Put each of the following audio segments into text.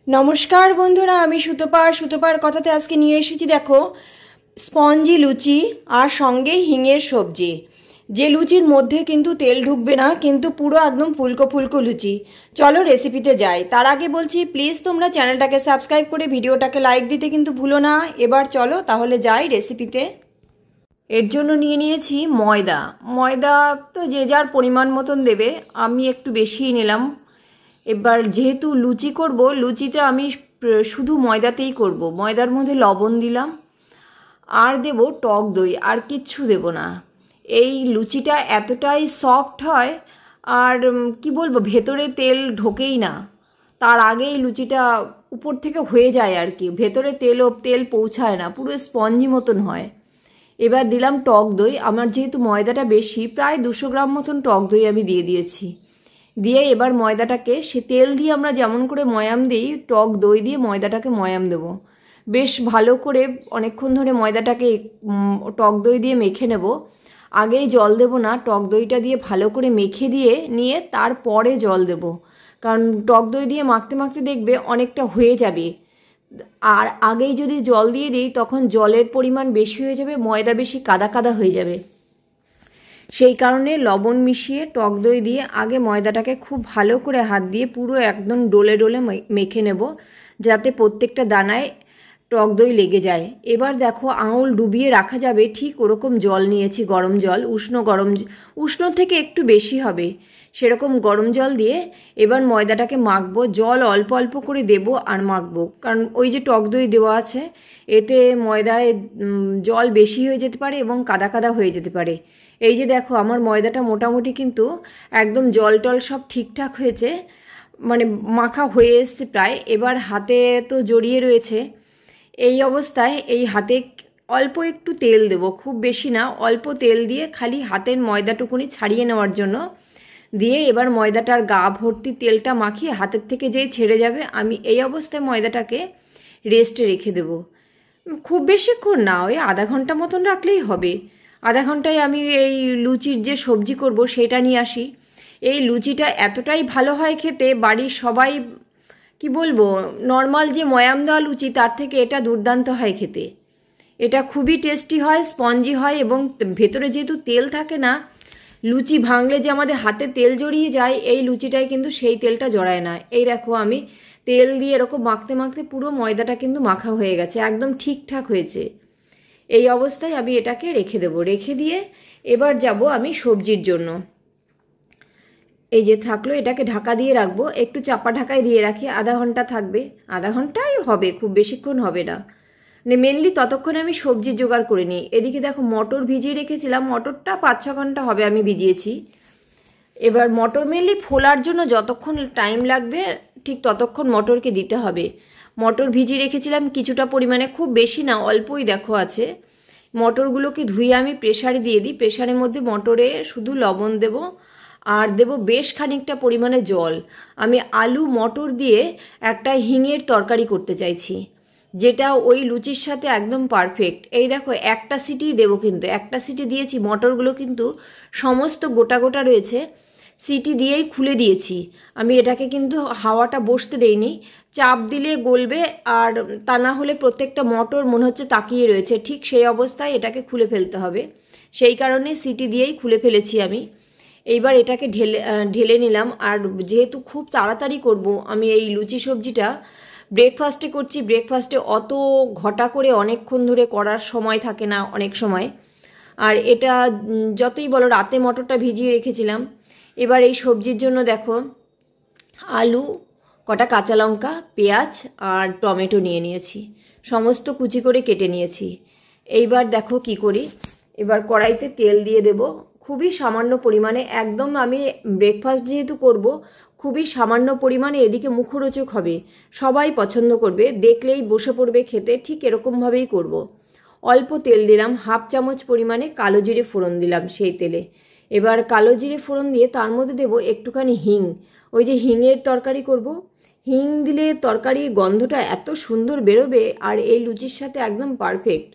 নমস্কার বন্ধুরা, আমি সুতপার কথাতে আজকে নিয়ে এসেছি। দেখো, স্পঞ্জি লুচি আর সঙ্গে হিঙের সবজি। যে লুচির মধ্যে কিন্তু তেল ঢুকবে না, কিন্তু পুরো একদম ফুলকো ফুলকো লুচি। চলো রেসিপিতে যাই। তার আগে বলছি, প্লিজ তোমরা চ্যানেলটাকে সাবস্ক্রাইব করে ভিডিওটাকে লাইক দিতে কিন্তু ভুলো না। এবার চলো তাহলে যাই রেসিপিতে। এর জন্য নিয়ে নিয়েছি ময়দা। ময়দা তো যে যার পরিমাণ মতন দেবে, আমি একটু বেশিই নিলাম। এবার যেহেতু লুচি করব, লুচিটা আমি শুধু ময়দাতেই করব। ময়দার মধ্যে লবণ দিলাম, আর দেব টক দই, আর কিচ্ছু দেব না। এই লুচিটা এতটাই সফট হয়, আর কি বলবো, ভেতরে তেল ঢোকেই না। তার আগেই লুচিটা উপর থেকে হয়ে যায় আর কি, ভেতরে তেল পৌঁছায় না, পুরো স্পঞ্জি মতন হয়। এবার দিলাম টক দই। আমার যেহেতু ময়দাটা বেশি, প্রায় 200 গ্রাম মতন টক দই আমি দিয়ে দিয়েছি। দিয়ে এবার ময়দাটাকে, সে তেল দিয়ে আমরা যেমন করে ময়াম দিই, টক দই দিয়ে ময়দাটাকে ময়াম দেব। বেশ ভালো করে অনেকক্ষণ ধরে ময়দাটাকে টক দই দিয়ে মেখে নেব। আগেই জল দেব না, টক দইটা দিয়ে ভালো করে মেখে দিয়ে নিয়ে তারপরে জল দেব। কারণ টক দই দিয়ে মাখতে মাখতে দেখবে অনেকটা হয়ে যাবে, আর আগেই যদি জল দিয়ে দিই তখন জলের পরিমাণ বেশি হয়ে যাবে, ময়দা বেশি কাদা কাদা হয়ে যাবে। সেই কারণে লবণ মিশিয়ে টক দই দিয়ে আগে ময়দাটাকে খুব ভালো করে হাত দিয়ে পুরো একদম ডোলে ডোলে মেখে নেব, যাতে প্রত্যেকটা দানায় টক দই লেগে যায়। এবার দেখো, আঙুল ডুবিয়ে রাখা যাবে ঠিক ওরকম জল নিয়েছি, গরম জল, উষ্ণ থেকে একটু বেশি হবে সেরকম গরম জল দিয়ে এবার ময়দাটাকে মাখবো। জল অল্প অল্প করে দেব আর মাখবো, কারণ ওই যে টক দই দেওয়া আছে, এতে ময়দায় জল বেশি হয়ে যেতে পারে এবং কাদা কাদা হয়ে যেতে পারে। এই যে দেখো, আমার ময়দাটা মোটামুটি কিন্তু একদম জল টল সব ঠিকঠাক হয়েছে, মানে মাখা হয়ে এসছে প্রায়। এবার হাতে তো জড়িয়ে রয়েছে, এই অবস্থায় এই হাতে অল্প একটু তেল দেব, খুব বেশি না, অল্প তেল দিয়ে খালি হাতের ময়দাটুকুনি ছাড়িয়ে নেওয়ার জন্য দিয়ে এবার ময়দাটার গা ভর্তি তেলটা মাখিয়ে হাতের থেকে যেই ছেড়ে যাবে, আমি এই অবস্থায় ময়দাটাকে রেস্টে রেখে দেব। খুব বেশিক্ষণ না, ওই আধা ঘন্টা মতন রাখলেই হবে। আধা ঘন্টায় আমি এই লুচির যে সবজি করব সেটা নিয়ে আসি। এই লুচিটা এতটাই ভালো হয় খেতে, বাড়ির সবাই, কি বলবো, নর্মাল যে ময়াম দেওয়া লুচি তার থেকে এটা দুর্দান্ত হয় খেতে। এটা খুবই টেস্টি হয়, স্পঞ্জি হয়, এবং ভেতরে যেহেতু তেল থাকে না, লুচি ভাঙলে যে আমাদের হাতে তেল জড়িয়ে যায়, এই লুচিটায় কিন্তু সেই তেলটা জড়ায় না। এই দেখো, আমি তেল দিয়ে এরকম মাখতে মাখতে পুরো ময়দাটা কিন্তু মাখা হয়ে গেছে, একদম ঠিকঠাক হয়েছে। এই অবস্থায় আমি এটাকে রেখে দেবো। রেখে দিয়ে এবার যাব আমি সবজির জন্য। এই যে থাকলো, এটাকে ঢাকা দিয়ে রাখবো, একটু চাপা ঢাকায় দিয়ে রাখি, আধা ঘন্টা থাকবে। আধা ঘন্টাই হবে, খুব বেশিক্ষণ হবে না। মেনলি ততক্ষণে আমি সবজি জোগাড় করে নিই। এদিকে দেখো, মটর ভিজিয়ে রেখেছিলাম, মটরটা 5-6 ঘন্টা হবে আমি ভিজিয়েছি। এবার মটর মেনলি ফোলার জন্য যতক্ষণ টাইম লাগবে ঠিক ততক্ষণ মটরকে দিতে হবে। মটর ভিজিয়ে রেখেছিলাম কিছুটা পরিমাণে, খুব বেশি না, অল্পই দেখো আছে। মটরগুলোকে ধুয়ে আমি প্রেসারে দিয়ে দিই। প্রেসারের মধ্যে মটরে শুধু লবণ দেব, আর দেব বেশ খানিকটা পরিমাণে জল। আমি আলু মটর দিয়ে একটা হিঙের তরকারি করতে চাইছি, যেটা ওই লুচির সাথে একদম পারফেক্ট। এই দেখো, একটা সিটি দেবো, কিন্তু একটা সিটি দিয়েছি, মটরগুলো কিন্তু সমস্ত গোটা গোটা রয়েছে, সিটি দিয়েই খুলে দিয়েছি আমি। এটাকে কিন্তু হাওয়াটা বসতে দেইনি, চাপ দিলে গলবে, আর তা না হলে প্রত্যেকটা মটর মনে হচ্ছে তাকিয়ে রয়েছে, ঠিক সেই অবস্থায় এটাকে খুলে ফেলতে হবে। সেই কারণে সিটি দিয়েই খুলে ফেলেছি আমি। এইবার এটাকে ঢেলে নিলাম। আর যেহেতু খুব তাড়াতাড়ি করব আমি এই লুচি সবজিটা, ব্রেকফাস্টে করছি, ব্রেকফাস্টে অত ঘটা করে অনেকক্ষণ ধরে করার সময় থাকে না অনেক সময়। আর এটা যতই বলো, রাতে মটরটা ভিজিয়ে রেখেছিলাম। এবার এই সবজির জন্য দেখো, আলু, কটা কাঁচা লঙ্কা, পেঁয়াজ আর টমেটো নিয়ে নিয়েছি, সমস্ত কুচি করে কেটে নিয়েছি। এইবার দেখো কি করি, এবার কড়াইতে তেল দিয়ে দেব, খুবই সামান্য পরিমাণে, একদম আমি ব্রেকফাস্ট যেহেতু করব, খুবই সামান্য পরিমাণে। এদিকে মুখরোচক হবে, সবাই পছন্দ করবে, দেখলেই বসে পড়বে খেতে, ঠিক এরকমভাবেই করব। অল্প তেল দিলাম, হাফ চামচ পরিমাণে কালো জিরে ফোড়ন দিলাম সেই তেলে। এবার কালো জিরে ফোড়ন দিয়ে তার মধ্যে দেব একটুখানি হিং। ওই যে হিঙের তরকারি করব, হিং দিলে তরকারির গন্ধটা এত সুন্দর বেরোবে, আর এই লুচির সাথে একদম পারফেক্ট।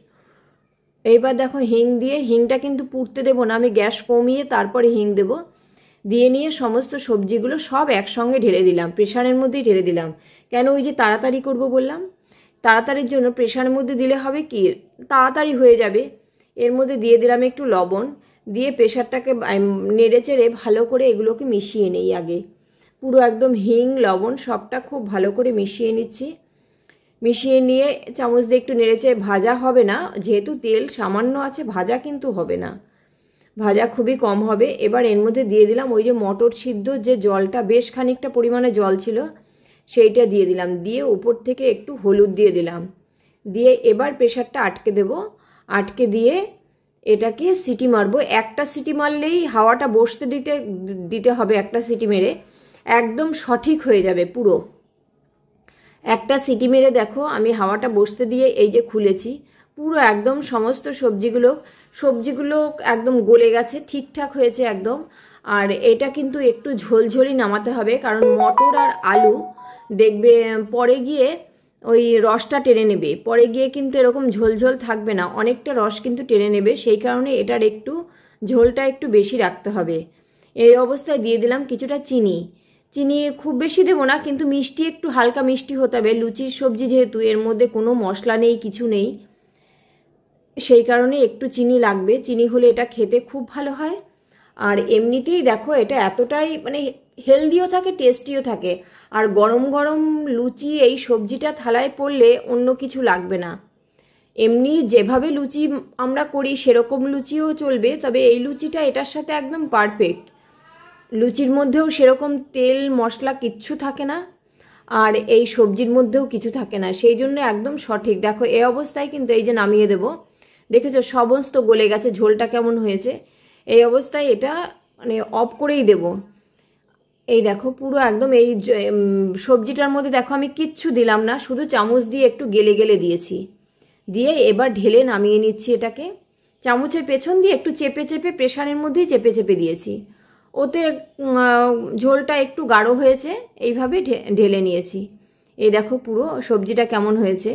এইবার দেখো, হিং দিয়ে, হিংটা কিন্তু পুড়তে দেবো না, আমি গ্যাস কমিয়ে তারপরে হিং দেব। দিয়ে নিয়ে সমস্ত সবজিগুলো সব একসঙ্গে ঢেলে দিলাম, প্রেশারের মধ্যেই ঢেলে দিলাম। কেন ওই যে তাড়াতাড়ি করব বললাম, তাড়াতাড়ির জন্য প্রেশারের মধ্যে দিলে হবে কি তাড়াতাড়ি হয়ে যাবে। এর মধ্যে দিয়ে দিলাম একটু লবণ, দিয়ে প্রেশারটাকে নেড়ে চেড়ে ভালো করে এগুলোকে মিশিয়ে নেই আগে। পুরো একদম হিং লবণ সবটা খুব ভালো করে মিশিয়ে নিচ্ছি। মিশিয়ে নিয়ে চামচ দিয়ে একটু নেড়েচেড়ে, ভাজা হবে না যেহেতু তেল সামান্য আছে, ভাজা কিন্তু হবে না, ভাজা খুবই কম হবে। এবার এর মধ্যে দিয়ে দিলাম ওই যে মটর সিদ্ধ যে জলটা, বেশ খানিকটা পরিমাণে জল ছিল সেইটা দিয়ে দিলাম, দিয়ে উপর থেকে একটু হলুদ দিয়ে দিলাম, দিয়ে এবার প্রেশারটা আটকে দেব। আটকে দিয়ে এটাকে সিটি মারবো। একটা সিটি মারলেই হাওয়াটা বসতে দিতে হবে, একটা সিটি মেরে একদম সঠিক হয়ে যাবে পুরো। একটা সিটি মেরে দেখো আমি হাওয়াটা বসতে দিয়ে এই যে খুলেছি, পুরো একদম সমস্ত সবজিগুলো একদম গলে গেছে, ঠিকঠাক হয়েছে একদম। আর এটা কিন্তু একটু ঝোলঝোলই নামাতে হবে, কারণ মটর আর আলু দেখবে পরে গিয়ে ওই রসটা টেনে নেবে, পরে গিয়ে কিন্তু এরকম ঝোলঝোল থাকবে না, অনেকটা রস কিন্তু টেনে নেবে। সেই কারণে এটার একটু ঝোলটা একটু বেশি রাখতে হবে। এই অবস্থায় দিয়ে দিলাম কিছুটা চিনি। চিনি খুব বেশি দেবো না, কিন্তু মিষ্টি একটু হালকা মিষ্টি হতে হবে। লুচির সবজি যেহেতু, এর মধ্যে কোনো মশলা নেই, কিছু নেই, সেই কারণে একটু চিনি লাগবে। চিনি হলে এটা খেতে খুব ভালো হয়। আর এমনিতেই দেখো এটা এতটাই মানে হেলদিও থাকে, টেস্টিও থাকে। আর গরম গরম লুচি এই সবজিটা থালায় পড়লে অন্য কিছু লাগবে না। এমনি যেভাবে লুচি আমরা করি সেরকম লুচিও চলবে, তবে এই লুচিটা এটার সাথে একদম পারফেক্ট। লুচির মধ্যেও সেরকম তেল মশলা কিচ্ছু থাকে না, আর এই সবজির মধ্যেও কিছু থাকে না, সেই জন্য একদম সঠিক। দেখো এই অবস্থায় কিন্তু এই যে নামিয়ে দেব, দেখেছো সমস্ত গলে গেছে, ঝোলটা কেমন হয়েছে। এই অবস্থায় এটা মানে অফ করেই দেব। এই দেখো পুরো একদম এই সবজিটার মধ্যে দেখো আমি কিচ্ছু দিলাম না, শুধু চামচ দিয়ে একটু গেলে গেলে দিয়েছি, দিয়ে এবার ঢেলে নামিয়ে নিচ্ছি এটাকে। চামচের পেছন দিয়ে একটু চেপে চেপে, প্রেশারের মধ্যেই চেপে চেপে দিয়েছি, ওতে ঝোলটা একটু গাঢ় হয়েছে, এইভাবে ঢেলে নিয়েছি। এই দেখো পুরো সবজিটা কেমন হয়েছে,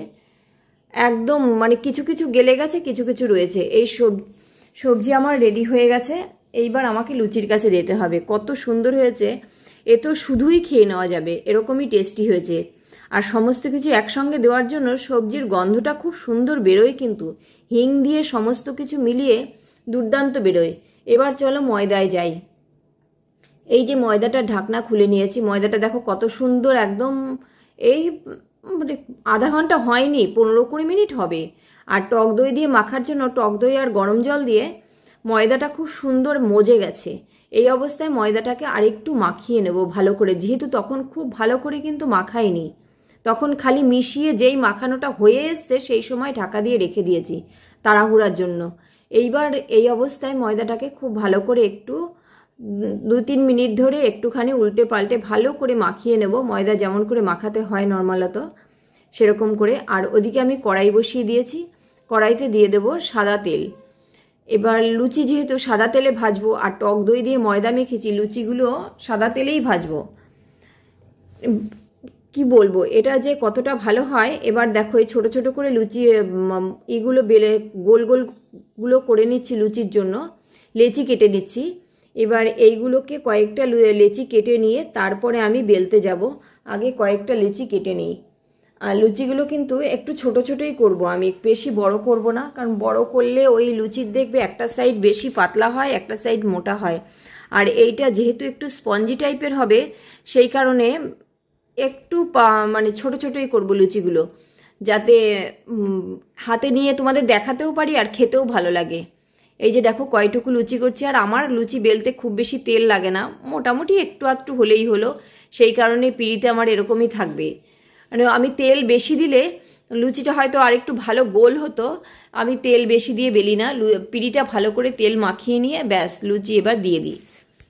একদম মানে কিছু কিছু গেলে গেছে, কিছু কিছু রয়েছে। এই সবজি আমার রেডি হয়ে গেছে। এইবার আমাকে লুচির কাছে দিতে হবে। কত সুন্দর হয়েছে, এ তো শুধুই খেয়ে নেওয়া যাবে, এরকমই টেস্টি হয়েছে। আর সমস্ত কিছু একসঙ্গে দেওয়ার জন্য সবজির গন্ধটা খুব সুন্দর বেরোয়, কিন্তু হিং দিয়ে সমস্ত কিছু মিলিয়ে দুর্দান্ত বেরোয়। এবার চলো ময়দায় যাই। এই যে ময়দাটা ঢাকনা খুলে নিয়েছি, ময়দাটা দেখো কত সুন্দর একদম, এই মানে আধা ঘন্টা হয়নি, 15-20 মিনিট হবে। আর টক দই দিয়ে মাখার জন্য টক দই আর গরম জল দিয়ে ময়দাটা খুব সুন্দর মজে গেছে। এই অবস্থায় ময়দাটাকে আরেকটু মাখিয়ে নেব ভালো করে, যেহেতু তখন খুব ভালো করে কিন্তু মাখাইনি, তখন খালি মিশিয়ে যেই মাখানোটা হয়ে এসছে সেই সময় ঢাকা দিয়ে রেখে দিয়েছি তাড়াহুড়ার জন্য। এইবার এই অবস্থায় ময়দাটাকে খুব ভালো করে একটু 2-3 মিনিট ধরে একটুখানি উল্টে পাল্টে ভালো করে মাখিয়ে নেব, ময়দা যেমন করে মাখাতে হয় নর্মালত সেরকম করে। আর ওদিকে আমি কড়াই বসিয়ে দিয়েছি, কড়াইতে দিয়ে দেব সাদা তেল। এবার লুচি যেহেতু সাদা তেলে ভাজবো, আর টক দই দিয়ে ময়দা মেখেছি, লুচিগুলো সাদা তেলেই ভাজবো। কি বলবো এটা যে কতটা ভালো হয়। এবার দেখো এই ছোটো ছোটো করে লুচি এগুলো বেলে গোল গোলগুলো করে নিচ্ছি লুচির জন্য, লেচি কেটে নিচ্ছি। এবার এইগুলোকে কয়েকটা লেচি কেটে নিয়ে তারপরে আমি বেলতে যাব। আগে কয়েকটা লেচি কেটে নিই। আর লুচিগুলো কিন্তু একটু ছোট ছোটই করব আমি, বেশি বড় করব না, কারণ বড় করলে ওই লুচির দেখবে একটা সাইড বেশি পাতলা হয়, একটা সাইড মোটা হয়। আর এইটা যেহেতু একটু স্পঞ্জি টাইপের হবে, সেই কারণে একটু মানে ছোট ছোটই করব লুচিগুলো, যাতে হাতে নিয়ে তোমাদের দেখাতেও পারি আর খেতেও ভালো লাগে। এই যে দেখো কয়টুকু লুচি করছি, আর আমার লুচি বেলতে খুব বেশি তেল লাগে না, মোটামুটি একটু আধটু হলেই হলো, সেই কারণে পিঁড়িতে আমার এরকমই থাকবে। মানে আমি তেল বেশি দিলে লুচিটা হয়তো আর একটু ভালো গোল হতো, আমি তেল বেশি দিয়ে বেলি না, পিঁড়িটা ভালো করে তেল মাখিয়ে নিয়ে ব্যাস লুচি এবার দিয়ে দিই,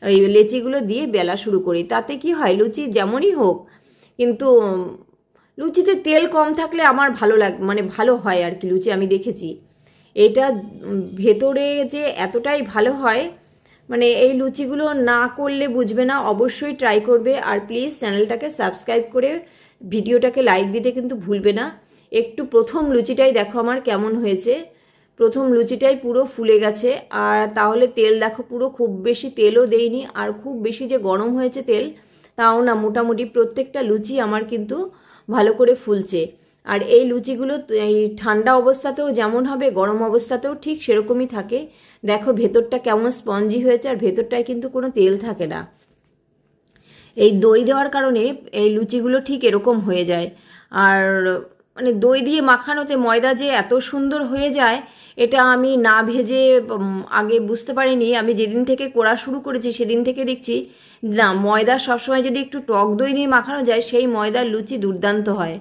ওই লেচিগুলো দিয়ে বেলা শুরু করি। তাতে কি হয়, লুচি যেমনই হোক কিন্তু লুচিতে তেল কম থাকলে আমার ভালো মানে ভালো হয় আর কি লুচি, আমি দেখেছি। এটা ভেতরে যে এতটাই ভালো হয়, মানে এই লুচিগুলো না করলে বুঝবে না, অবশ্যই ট্রাই করবে। আর প্লিজ চ্যানেলটাকে সাবস্ক্রাইব করে ভিডিওটাকে লাইক দিতে কিন্তু ভুলবে না। একটু প্রথম লুচিটাই দেখো আমার কেমন হয়েছে, প্রথম লুচিটাই পুরো ফুলে গেছে। আর তাহলে তেল দেখো পুরো, খুব বেশি তেলও দেইনি, আর খুব বেশি যে গরম হয়েছে তেল তাও না, মোটামুটি প্রত্যেকটা লুচি আমার কিন্তু ভালো করে ফুলছে। আর এই লুচিগুলো এই ঠান্ডা অবস্থাতেও যেমন হবে, গরম অবস্থাতেও ঠিক সেরকমই থাকে। দেখো ভেতরটা কেমন স্পঞ্জি হয়েছে, আর ভেতরটায় কিন্তু কোনো তেল থাকে না। এই দই দেওয়ার কারণে এই লুচিগুলো ঠিক এরকম হয়ে যায়। আর মানে দই দিয়ে মাখানোতে ময়দা যে এত সুন্দর হয়ে যায়, এটা আমি না ভেজে আগে বুঝতে পারিনি। আমি যেদিন থেকে করা শুরু করেছি সেদিন থেকে দেখছি না, ময়দা সবসময় যদি একটু টক দই দিয়ে মাখানো যায় সেই ময়দার লুচি দুর্দান্ত হয়।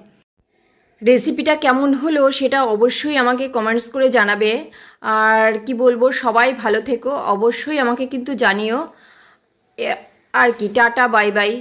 রেসিপিটা কেমন হলো সেটা অবশ্যই আমাকে কমেন্টস করে জানাবে। আর কি বলবো, সবাই ভালো থেকো, অবশ্যই আমাকে কিন্তু জানিও। আর কি, টাটা, বাই বাই।